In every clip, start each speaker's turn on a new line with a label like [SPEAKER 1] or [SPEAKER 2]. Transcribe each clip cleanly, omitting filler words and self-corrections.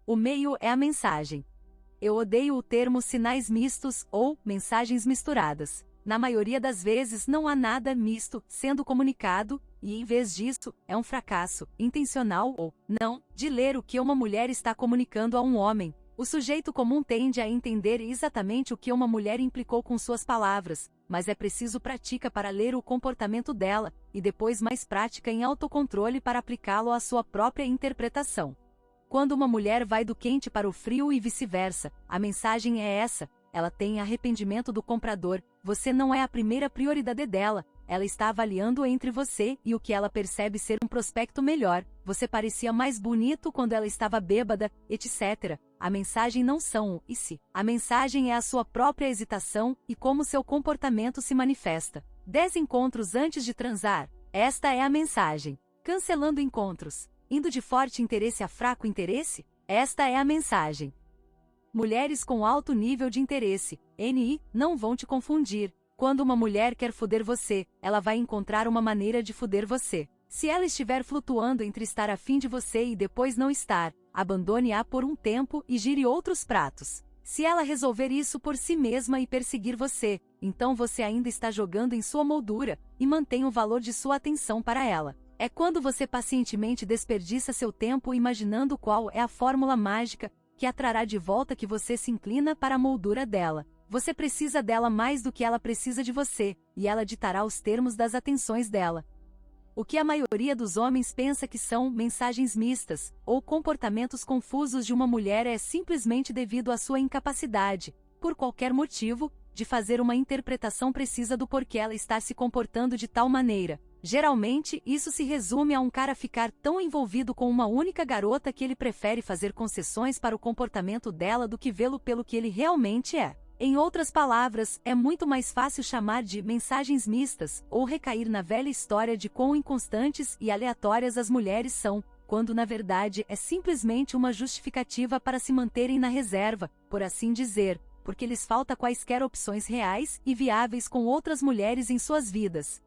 [SPEAKER 1] O meio é a mensagem. Eu odeio o termo sinais mistos ou mensagens misturadas. Na maioria das vezes não há nada misto sendo comunicado, e em vez disso, é um fracasso, intencional ou não, de ler o que uma mulher está comunicando a um homem. O sujeito comum tende a entender exatamente o que uma mulher implicou com suas palavras, mas é preciso prática para ler o comportamento dela, e depois mais prática em autocontrole para aplicá-lo à sua própria interpretação. Quando uma mulher vai do quente para o frio e vice-versa, a mensagem é essa: ela tem arrependimento do comprador, você não é a primeira prioridade dela, ela está avaliando entre você e o que ela percebe ser um prospecto melhor, você parecia mais bonito quando ela estava bêbada, etc. A mensagem não são o e se. A mensagem é a sua própria hesitação e como seu comportamento se manifesta. 10 encontros antes de transar. Esta é a mensagem. Cancelando encontros. Indo de forte interesse a fraco interesse? Esta é a mensagem. Mulheres com alto nível de interesse, NI, não vão te confundir. Quando uma mulher quer foder você, ela vai encontrar uma maneira de foder você. Se ela estiver flutuando entre estar afim de você e depois não estar, abandone-a por um tempo e gire outros pratos. Se ela resolver isso por si mesma e perseguir você, então você ainda está jogando em sua moldura, e mantém o valor de sua atenção para ela. É quando você pacientemente desperdiça seu tempo imaginando qual é a fórmula mágica que a trará de volta que você se inclina para a moldura dela. Você precisa dela mais do que ela precisa de você, e ela ditará os termos das atenções dela. O que a maioria dos homens pensa que são mensagens mistas, ou comportamentos confusos de uma mulher é simplesmente devido à sua incapacidade, por qualquer motivo, de fazer uma interpretação precisa do porquê ela está se comportando de tal maneira. Geralmente, isso se resume a um cara ficar tão envolvido com uma única garota que ele prefere fazer concessões para o comportamento dela do que vê-lo pelo que ele realmente é. Em outras palavras, é muito mais fácil chamar de mensagens mistas, ou recair na velha história de quão inconstantes e aleatórias as mulheres são, quando na verdade é simplesmente uma justificativa para se manterem na reserva, por assim dizer, porque lhes falta quaisquer opções reais e viáveis com outras mulheres em suas vidas.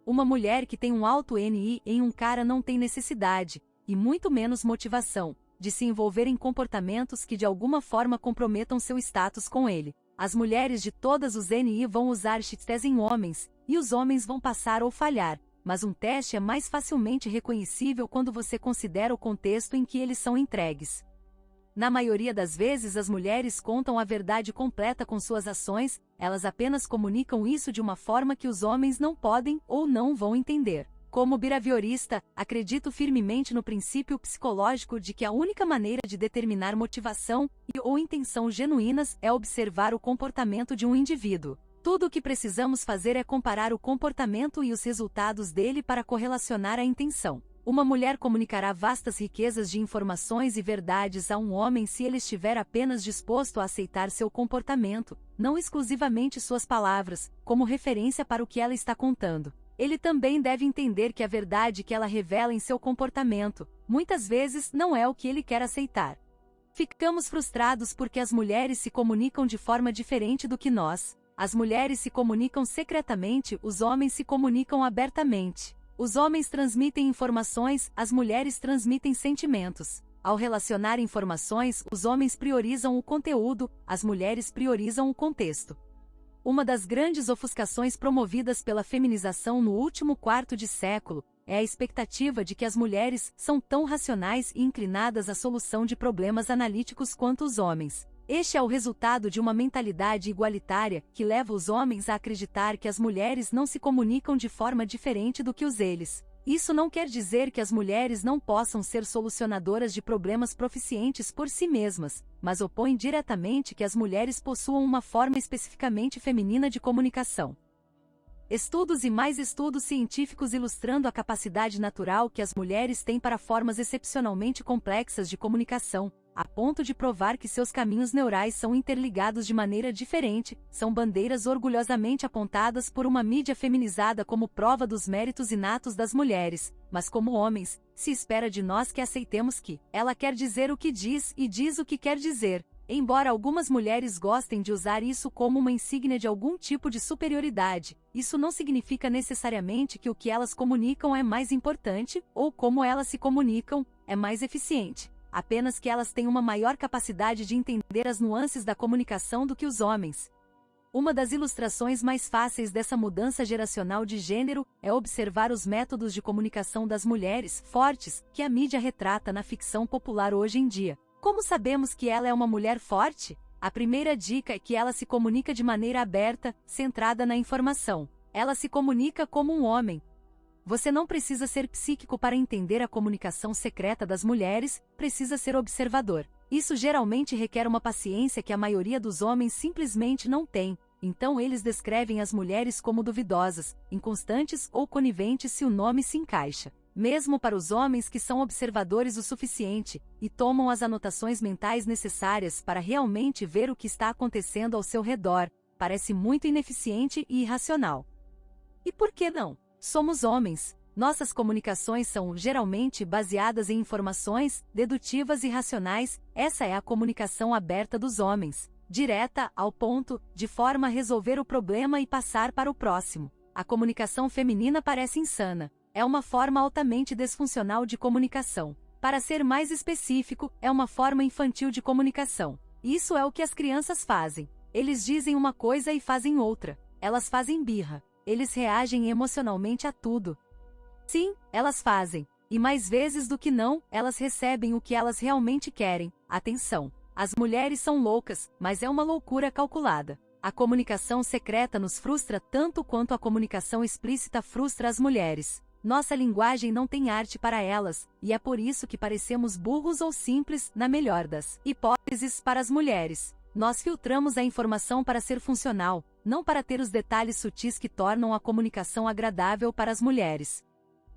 [SPEAKER 1] Uma mulher que tem um alto NI em um cara não tem necessidade, e muito menos motivação, de se envolver em comportamentos que de alguma forma comprometam seu status com ele. As mulheres de todas os NI vão usar testes em homens, e os homens vão passar ou falhar, mas um teste é mais facilmente reconhecível quando você considera o contexto em que eles são entregues. Na maioria das vezes as mulheres contam a verdade completa com suas ações, elas apenas comunicam isso de uma forma que os homens não podem ou não vão entender. Como behaviorista, acredito firmemente no princípio psicológico de que a única maneira de determinar motivação ou intenção genuínas é observar o comportamento de um indivíduo. Tudo o que precisamos fazer é comparar o comportamento e os resultados dele para correlacionar a intenção. Uma mulher comunicará vastas riquezas de informações e verdades a um homem se ele estiver apenas disposto a aceitar seu comportamento, não exclusivamente suas palavras, como referência para o que ela está contando. Ele também deve entender que a verdade que ela revela em seu comportamento, muitas vezes, não é o que ele quer aceitar. Ficamos frustrados porque as mulheres se comunicam de forma diferente do que nós. As mulheres se comunicam secretamente, os homens se comunicam abertamente. Os homens transmitem informações, as mulheres transmitem sentimentos. Ao relacionar informações, os homens priorizam o conteúdo, as mulheres priorizam o contexto. Uma das grandes ofuscações promovidas pela feminização no último quarto de século é a expectativa de que as mulheres são tão racionais e inclinadas à solução de problemas analíticos quanto os homens. Este é o resultado de uma mentalidade igualitária que leva os homens a acreditar que as mulheres não se comunicam de forma diferente do que eles. Isso não quer dizer que as mulheres não possam ser solucionadoras de problemas proficientes por si mesmas, mas opõe diretamente que as mulheres possuam uma forma especificamente feminina de comunicação. Estudos e mais estudos científicos ilustrando a capacidade natural que as mulheres têm para formas excepcionalmente complexas de comunicação, a ponto de provar que seus caminhos neurais são interligados de maneira diferente, são bandeiras orgulhosamente apontadas por uma mídia feminizada como prova dos méritos inatos das mulheres, mas como homens, se espera de nós que aceitemos que ela quer dizer o que diz e diz o que quer dizer, embora algumas mulheres gostem de usar isso como uma insígnia de algum tipo de superioridade, isso não significa necessariamente que o que elas comunicam é mais importante, ou como elas se comunicam, é mais eficiente. apenas que elas têm uma maior capacidade de entender as nuances da comunicação do que os homens. Uma das ilustrações mais fáceis dessa mudança geracional de gênero é observar os métodos de comunicação das mulheres fortes que a mídia retrata na ficção popular hoje em dia. Como sabemos que ela é uma mulher forte? A primeira dica é que ela se comunica de maneira aberta, centrada na informação. Ela se comunica como um homem. Você não precisa ser psíquico para entender a comunicação secreta das mulheres, precisa ser observador. Isso geralmente requer uma paciência que a maioria dos homens simplesmente não tem, então eles descrevem as mulheres como duvidosas, inconstantes ou coniventes se o nome se encaixa. Mesmo para os homens que são observadores o suficiente, e tomam as anotações mentais necessárias para realmente ver o que está acontecendo ao seu redor, parece muito ineficiente e irracional. E por que não? Somos homens. Nossas comunicações são, geralmente, baseadas em informações, dedutivas e racionais. Essa é a comunicação aberta dos homens. Direta, ao ponto, de forma a resolver o problema e passar para o próximo. A comunicação feminina parece insana. É uma forma altamente desfuncional de comunicação. Para ser mais específico, é uma forma infantil de comunicação. Isso é o que as crianças fazem. Eles dizem uma coisa e fazem outra. Elas fazem birra. Eles reagem emocionalmente a tudo. Sim, elas fazem. E mais vezes do que não, elas recebem o que elas realmente querem. Atenção! As mulheres são loucas, mas é uma loucura calculada. A comunicação secreta nos frustra tanto quanto a comunicação explícita frustra as mulheres. Nossa linguagem não tem arte para elas, e é por isso que parecemos burros ou simples, na melhor das hipóteses, para as mulheres. Nós filtramos a informação para ser funcional, não para ter os detalhes sutis que tornam a comunicação agradável para as mulheres.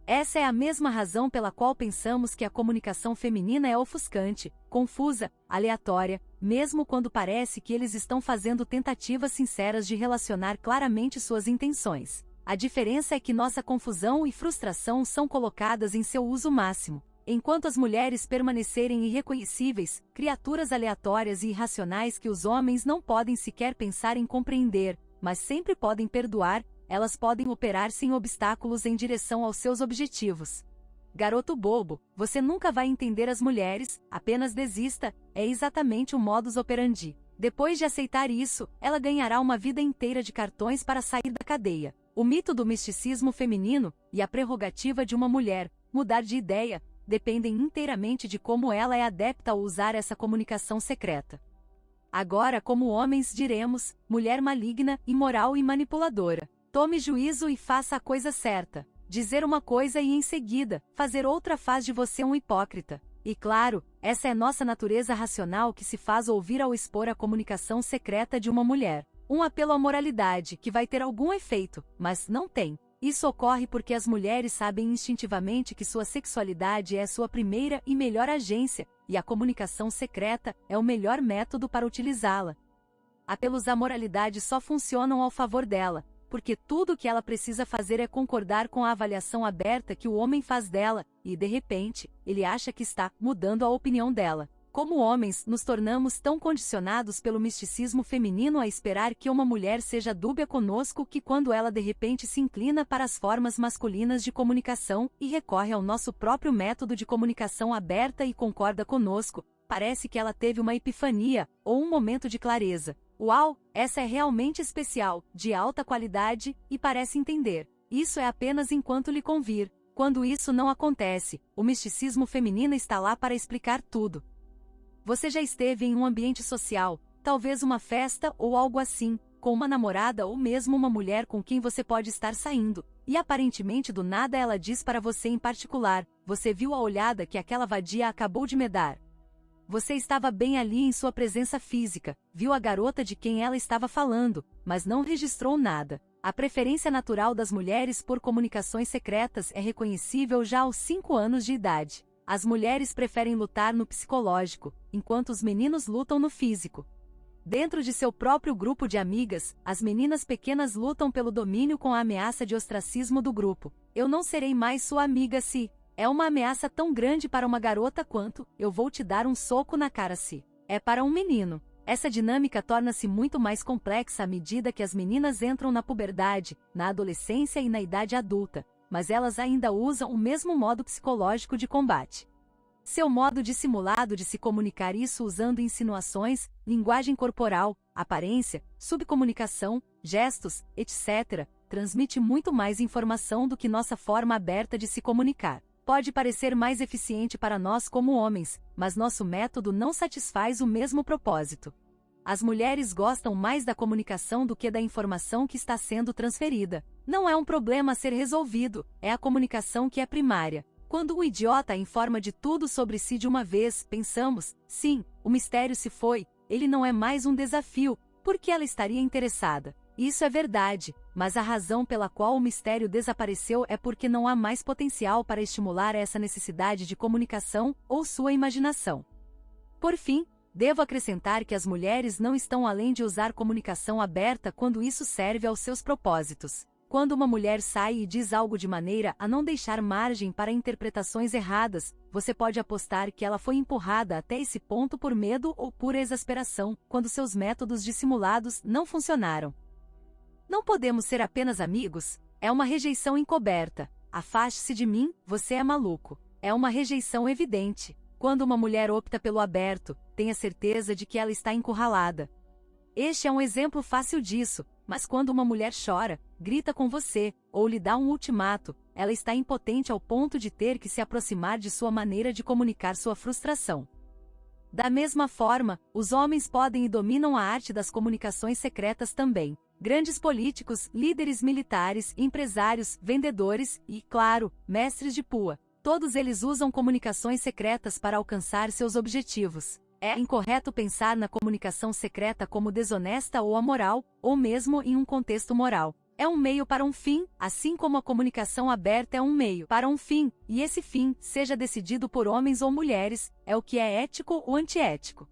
[SPEAKER 1] Essa é a mesma razão pela qual pensamos que a comunicação feminina é ofuscante, confusa, aleatória, mesmo quando parece que eles estão fazendo tentativas sinceras de relacionar claramente suas intenções. A diferença é que nossa confusão e frustração são colocadas em seu uso máximo. Enquanto as mulheres permanecerem irreconhecíveis, criaturas aleatórias e irracionais que os homens não podem sequer pensar em compreender, mas sempre podem perdoar, elas podem operar sem obstáculos em direção aos seus objetivos. Garoto bobo, você nunca vai entender as mulheres, apenas desista, é exatamente o modus operandi. Depois de aceitar isso, ela ganhará uma vida inteira de cartões para sair da cadeia. O mito do misticismo feminino, e a prerrogativa de uma mulher, mudar de ideia, dependem inteiramente de como ela é adepta a usar essa comunicação secreta. Agora, como homens diremos, mulher maligna, imoral e manipuladora. Tome juízo e faça a coisa certa. Dizer uma coisa e em seguida, fazer outra faz de você um hipócrita. E claro, essa é nossa natureza racional que se faz ouvir ao expor a comunicação secreta de uma mulher. Um apelo à moralidade que vai ter algum efeito, mas não tem. Isso ocorre porque as mulheres sabem instintivamente que sua sexualidade é sua primeira e melhor agência, e a comunicação secreta é o melhor método para utilizá-la. Apelos à moralidade só funcionam ao favor dela, porque tudo o que ela precisa fazer é concordar com a avaliação aberta que o homem faz dela, e de repente, ele acha que está mudando a opinião dela. Como homens, nos tornamos tão condicionados pelo misticismo feminino a esperar que uma mulher seja dúbia conosco que quando ela de repente se inclina para as formas masculinas de comunicação e recorre ao nosso próprio método de comunicação aberta e concorda conosco, parece que ela teve uma epifania, ou um momento de clareza. Uau, essa é realmente especial, de alta qualidade, e parece entender. Isso é apenas enquanto lhe convir. Quando isso não acontece, o misticismo feminino está lá para explicar tudo. Você já esteve em um ambiente social, talvez uma festa ou algo assim, com uma namorada ou mesmo uma mulher com quem você pode estar saindo, e aparentemente do nada ela diz para você em particular, você viu a olhada que aquela vadia acabou de me dar. Você estava bem ali em sua presença física, viu a garota de quem ela estava falando, mas não registrou nada. A preferência natural das mulheres por comunicações secretas é reconhecível já aos 5 anos de idade. As mulheres preferem lutar no psicológico, enquanto os meninos lutam no físico. Dentro de seu próprio grupo de amigas, as meninas pequenas lutam pelo domínio com a ameaça de ostracismo do grupo. Eu não serei mais sua amiga se... É uma ameaça tão grande para uma garota quanto, eu vou te dar um soco na cara se... É para um menino. Essa dinâmica torna-se muito mais complexa à medida que as meninas entram na puberdade, na adolescência e na idade adulta, mas elas ainda usam o mesmo modo psicológico de combate. Seu modo dissimulado de se comunicar, isso usando insinuações, linguagem corporal, aparência, subcomunicação, gestos, etc., transmite muito mais informação do que nossa forma aberta de se comunicar. Pode parecer mais eficiente para nós como homens, mas nosso método não satisfaz o mesmo propósito. As mulheres gostam mais da comunicação do que da informação que está sendo transferida. Não é um problema a ser resolvido, é a comunicação que é primária. Quando um idiota informa de tudo sobre si de uma vez, pensamos, sim, o mistério se foi, ele não é mais um desafio, por que ela estaria interessada? Isso é verdade, mas a razão pela qual o mistério desapareceu é porque não há mais potencial para estimular essa necessidade de comunicação ou sua imaginação. Por fim, devo acrescentar que as mulheres não estão além de usar comunicação aberta quando isso serve aos seus propósitos. Quando uma mulher sai e diz algo de maneira a não deixar margem para interpretações erradas, você pode apostar que ela foi empurrada até esse ponto por medo ou pura exasperação, quando seus métodos dissimulados não funcionaram. Não podemos ser apenas amigos? É uma rejeição encoberta. Afaste-se de mim, você é maluco. É uma rejeição evidente. Quando uma mulher opta pelo aberto, tenha certeza de que ela está encurralada. Este é um exemplo fácil disso, mas quando uma mulher chora, grita com você, ou lhe dá um ultimato, ela está impotente ao ponto de ter que se aproximar de sua maneira de comunicar sua frustração. Da mesma forma, os homens podem e dominam a arte das comunicações secretas também. Grandes políticos, líderes militares, empresários, vendedores e, claro, mestres de pua. Todos eles usam comunicações secretas para alcançar seus objetivos. É incorreto pensar na comunicação secreta como desonesta ou amoral, ou mesmo em um contexto moral. É um meio para um fim, assim como a comunicação aberta é um meio para um fim, e esse fim, seja decidido por homens ou mulheres, é o que é ético ou antiético.